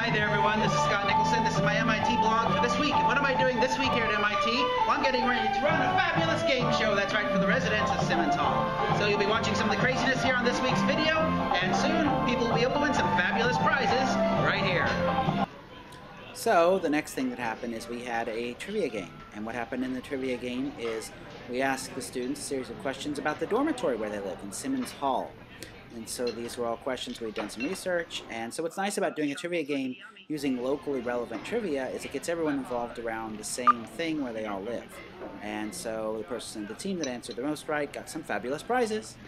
Hi there everyone, this is Scott Nicholson. This is my MIT blog for this week. And what am I doing this week here at MIT? Well, I'm getting ready to run a fabulous game show, that's right, for the residents of Simmons Hall. So you'll be watching some of the craziness here on this week's video, and soon people will be able to win some fabulous prizes right here. So the next thing that happened is we had a trivia game. And what happened in the trivia game is we asked the students a series of questions about the dormitory where they live in Simmons Hall. And so these were all questions where we'd done some research. And so what's nice about doing a trivia game using locally relevant trivia is it gets everyone involved around the same thing where they all live. And so the person, the team that answered the most right got some fabulous prizes.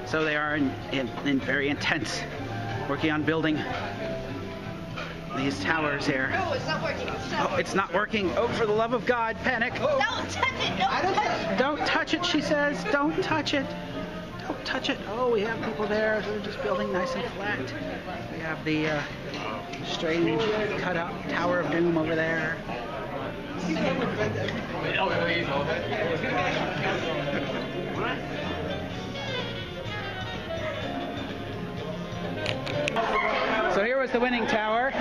So they are in very intense, working on building these towers here. No, it's not working. It's not working. Oh, for the love of God, panic. Don't touch it. Don't touch it. Don't touch it, she says. Don't touch it. Don't touch it. Oh, we have people there who are just building nice and flat. We have the strange cut out Tower of Doom over there. So here was the winning tower.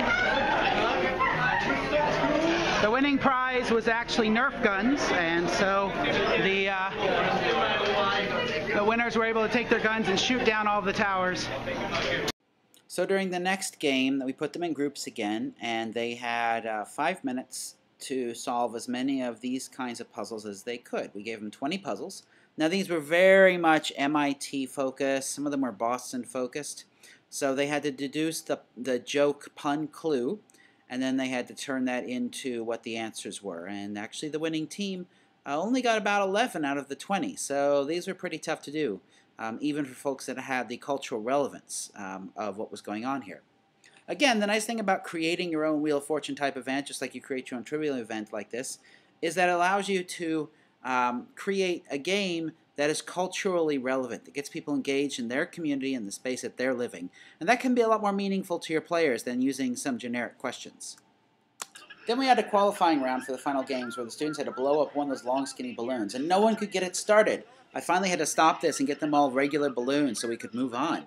The winning prize was actually Nerf guns, and so the winners were able to take their guns and shoot down all of the towers. So during the next game, we put them in groups again, and they had 5 minutes to solve as many of these kinds of puzzles as they could. We gave them 20 puzzles. Now these were very much MIT focused. Some of them were Boston focused. So they had to deduce the joke pun clue, and then they had to turn that into what the answers were. And actually the winning team only got about 11 out of the 20. So these were pretty tough to do, even for folks that had the cultural relevance of what was going on here. Again, the nice thing about creating your own Wheel of Fortune type event, just like you create your own trivial event like this, is that it allows you to create a game that is culturally relevant, that gets people engaged in their community and the space that they're living. And that can be a lot more meaningful to your players than using some generic questions. Then we had a qualifying round for the final games where the students had to blow up one of those long skinny balloons, and no one could get it started. I finally had to stop this and get them all regular balloons so we could move on.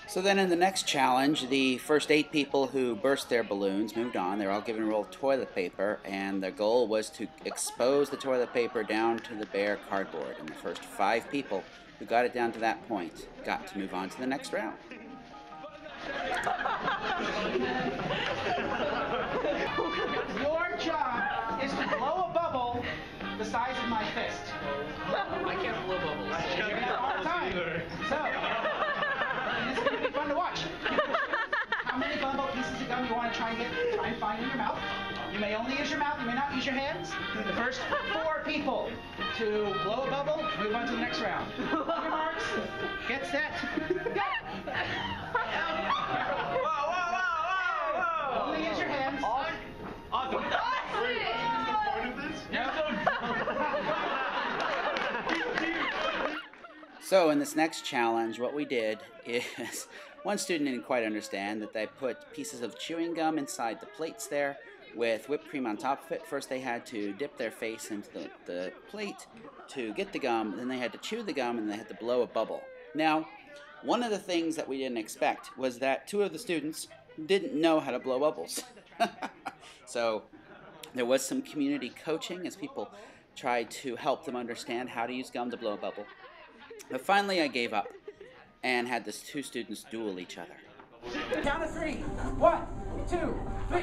So then in the next challenge, the first 8 people who burst their balloons moved on. They were all given a roll of toilet paper, and their goal was to expose the toilet paper down to the bare cardboard. And the first 5 people who got it down to that point got to move on to the next round. Your job is to blow a bubble the size of my fist. I can't blow bubbles. You're gonna have a hard time. So, this is going to be fun to watch. How many bumble pieces of gum you want to try and find in your mouth? You may only use your mouth, you may not use your hands. The first 4 people to blow a bubble move on to the next round. On your marks, get set, go! Whoa. Only use your hands. Awesome. So in this next challenge, what we did is, one student didn't quite understand that they put pieces of chewing gum inside the plates there with whipped cream on top of it. First they had to dip their face into the plate to get the gum, then they had to chew the gum, and they had to blow a bubble. Now, one of the things that we didn't expect was that 2 of the students didn't know how to blow bubbles. So there was some community coaching as people tried to help them understand how to use gum to blow a bubble. But finally I gave up and had these 2 students duel each other. Count of 3. 1, 2, 3.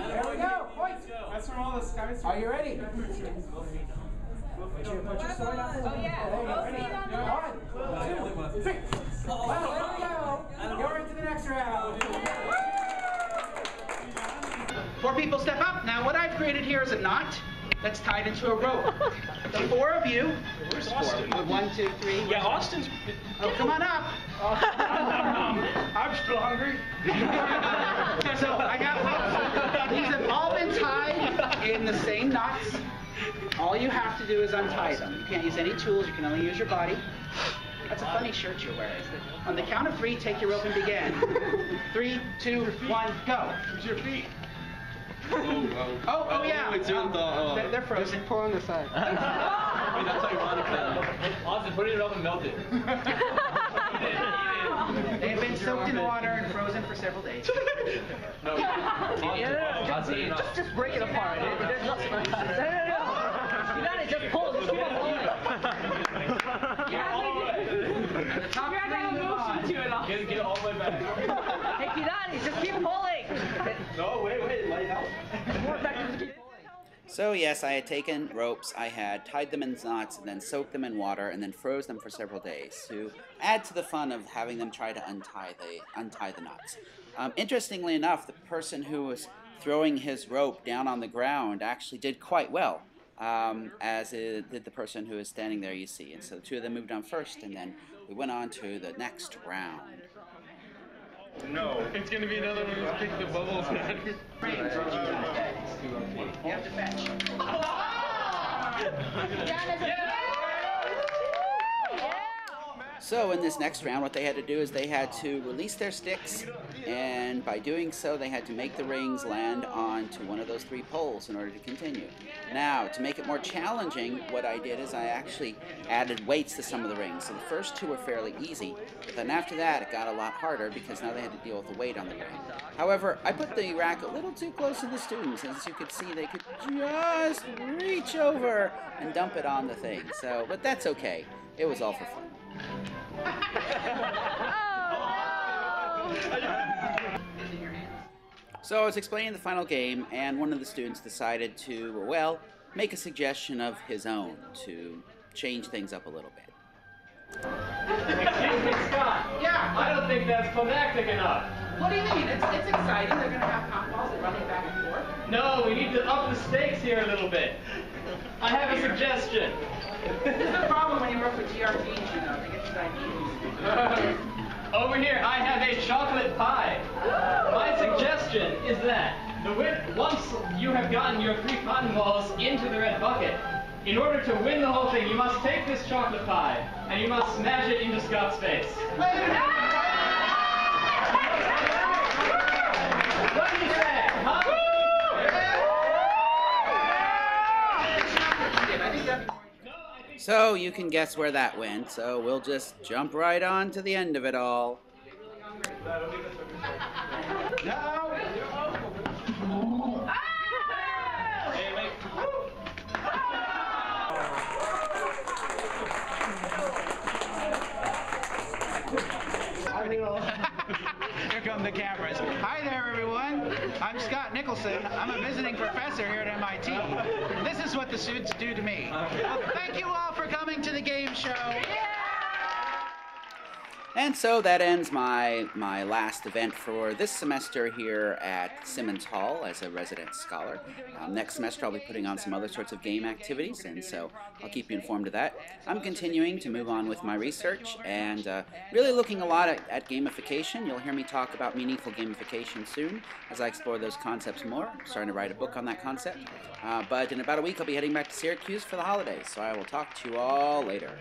There we go. Point. That's from all the skies. Are you ready? Put your sword up. Oh, yeah. Ready? 1, 2, 3. Well, there we go. You're into the next round. 4 people step up. Now what I've created here is a knot that's tied into a rope. The 4 of you. Where's Austin? 1, 2, 3. Yeah, Austin's. Oh, come on up. I'm still hungry. So I got these have all been tied in the same knots. All you have to do is untie them. You can't use any tools. You can only use your body. That's a funny shirt you're wearing. On the count of 3, take your rope and begin. 3, 2, 1, go. Use your feet. Oh, yeah. They're frozen. Pull on the side. That's ironic. Austin, put it up and melt it. They have been soaked in water and frozen for several days. No. Just break it apart. There's no. You got it. Just pull. Just keep on pulling. The top three move on. Get it all the way back. Hey, Kirani, just keep pulling. No, wait, light out. More effective, just keep pulling. So yes, I had taken ropes, I had tied them in knots, and then soaked them in water, and then froze them for several days to add to the fun of having them try to untie the knots. Interestingly enough, the person who was throwing his rope down on the ground actually did quite well, as did the person who was standing there, you see. And so the two of them moved on first, and then we went on to the next round. No. It's gonna be another one of pick the bubbles. You have to fetch. So in this next round, what they had to do is they had to release their sticks, and by doing so, they had to make the rings land onto one of those 3 poles in order to continue. Now, to make it more challenging, what I did is I actually added weights to some of the rings. So the first 2 were fairly easy, but then after that, it got a lot harder because now they had to deal with the weight on the ring. However, I put the rack a little too close to the students. As you could see, they could just reach over and dump it on the thing. So, but that's okay. It was all for fun. So I was explaining the final game, and one of the students decided to, well, make a suggestion of his own to change things up a little bit. Excuse me, Scott. Yeah. I don't think that's climactic enough. What do you mean? It's exciting. They're going to have cotton balls and running back and forth. No, we need to up the stakes here a little bit. I have a suggestion. This is the problem when you work with GRTs, you know. They get these ideas. Over here, I have a chocolate pie. My suggestion is that once you have gotten your 3 cotton balls into the red bucket, in order to win the whole thing, you must take this chocolate pie and you must smash it into Scott's face. What do you say? Huh? So you can guess where that went, so we'll just jump right on to the end of it all. Here come the cameras. Hi there, everyone. I'm Scott Nicholson. I'm a visiting professor here at MIT. And this is what the students do to me. Well, thank you all for coming to the game show. And so that ends my last event for this semester here at Simmons Hall as a resident scholar. Next semester I'll be putting on some other sorts of game activities, and so I'll keep you informed of that. I'm continuing to move on with my research and really looking a lot at gamification. You'll hear me talk about meaningful gamification soon as I explore those concepts more. I'm starting to write a book on that concept. But in about a week I'll be heading back to Syracuse for the holidays, so I will talk to you all later.